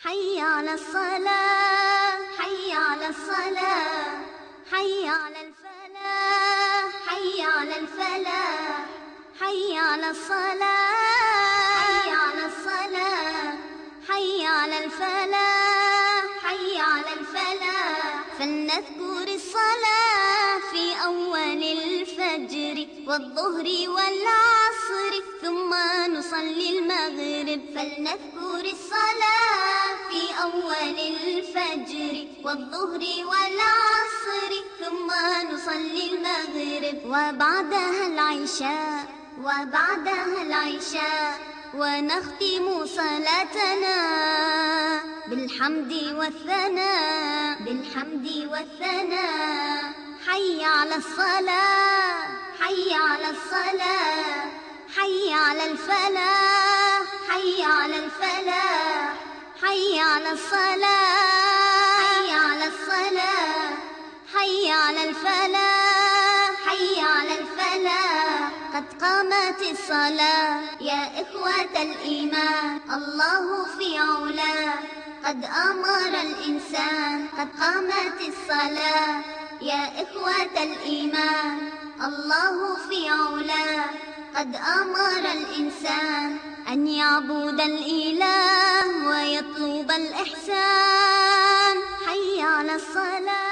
حي على الصلاة، حي على الصلاة، حي على الفلاح، حي على الفلاح، حي على الصلاة، حي على الصلاة، حي على الفلاح، حي على الفلاح. فلنذكر الصلاة في أول الفجر والظهر والعصر، ثم نصلي المغرب. فلنذكر الصلاة في أول الفجر والظهر والعصر، ثم نصلي المغرب. وبعدها العشاء، وبعدها العشاء، ونختم صلاتنا بالحمد والثناء، بالحمد والثناء. حي على الصلاة، حي على الصلاة، حي على الفلاح، حي على الفلاح، حي على الصلاة، حي على الصلاة، حي على الفلاح، حي على الفلاح. قد قامت الصلاة يا إخوة الإيمان، الله في علاه قد أمر الإنسان. قد قامت الصلاة يا إخوة الإيمان، الله في علاه قد أمر الإنسان أن يعبد الإله ويطلب الإحسان. حي على الصلاة.